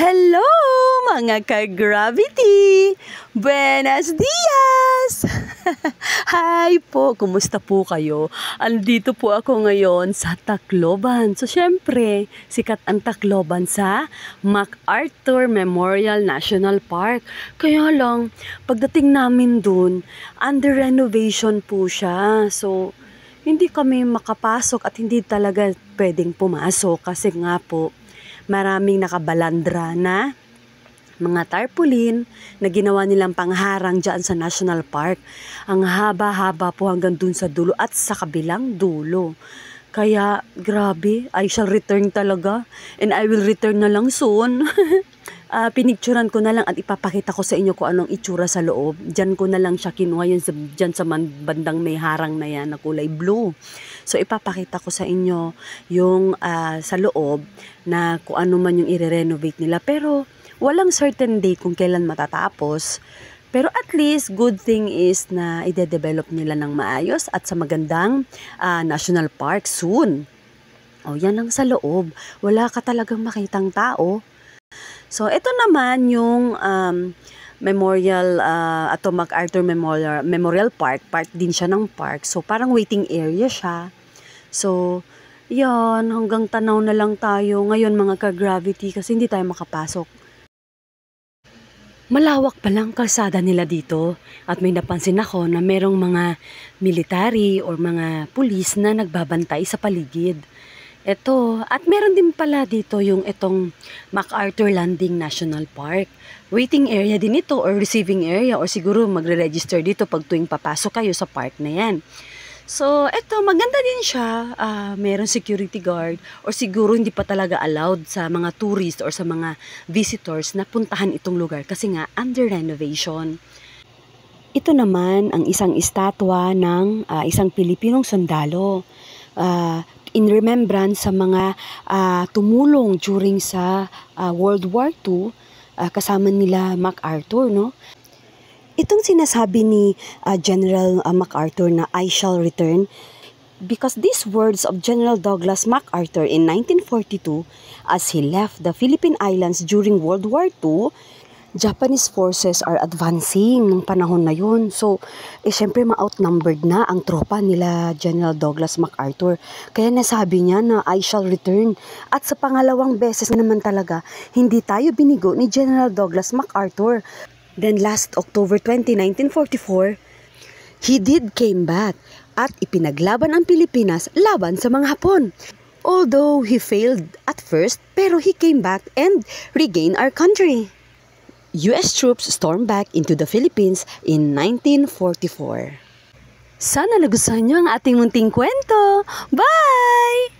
Hello mga ka-Gravity! Buenos dias! Hi po! Kumusta po kayo? Andito po ako ngayon sa Tacloban. So syempre, sikat ang Tacloban sa MacArthur Memorial National Park. Kaya lang, pagdating namin dun, under renovation po siya. So, hindi kami makapasok at hindi talaga pwedeng pumasok kasi nga po, maraming nakabalandra na mga tarpaulin na ginawa nilang pangharang dyan sa National Park. Ang haba-haba po hanggang dun sa dulo at sa kabilang dulo. Kaya grabe, I shall return talaga and I will return na lang soon. Pinicturan ko na lang at ipapakita ko sa inyo kung anong itsura sa loob. Diyan ko na lang siya kinuha yun dyan sa bandang may harang na yan na kulay blue. So ipapakita ko sa inyo yung sa loob na kung ano man yung i-renovate nila. Pero walang certain date kung kailan matatapos. Pero at least good thing is na ide-develop nila ng maayos at sa magandang national park soon. O yan ang sa loob. Wala ka talagang makitang tao. So, ito naman yung Memorial, MacArthur Memorial Park. Part din siya ng park. So, parang waiting area siya. So, yan. Hanggang tanaw na lang tayo ngayon mga ka-Gravity kasi hindi tayo makapasok. Malawak palang kalsada nila dito at may napansin ako na merong mga military or mga pulis na nagbabantay sa paligid. Ito, at meron din pala dito yung itong MacArthur Landing National Park. Waiting area din ito or receiving area or siguro magre-register dito pag tuwing papasok kayo sa park na yan. So, ito, maganda din siya. Meron security guard or siguro hindi pa talaga allowed sa mga tourists or sa mga visitors na puntahan itong lugar kasi nga under renovation. Ito naman ang isang estatwa ng isang Pilipinong sundalo. In remembrance sa mga tumulong during sa World War II, kasama nila MacArthur, no? Itong sinasabi ni General MacArthur na I shall return because these words of General Douglas MacArthur in 1942 as he left the Philippine Islands during World War II, Japanese forces are advancing ng panahon na yun. So, syempre ma-outnumbered na ang tropa nila General Douglas MacArthur. Kaya nasabi niya na I shall return. At sa pangalawang beses na naman talaga, hindi tayo binigo ni General Douglas MacArthur. Then last October 20, 1944, he did came back at ipinaglaban ang Pilipinas laban sa mga Hapon. Although he failed at first, pero he came back and regained our country. US troops stormed back into the Philippines in 1944. Sana nagustuhan niyo ang ating munting kwento. Bye!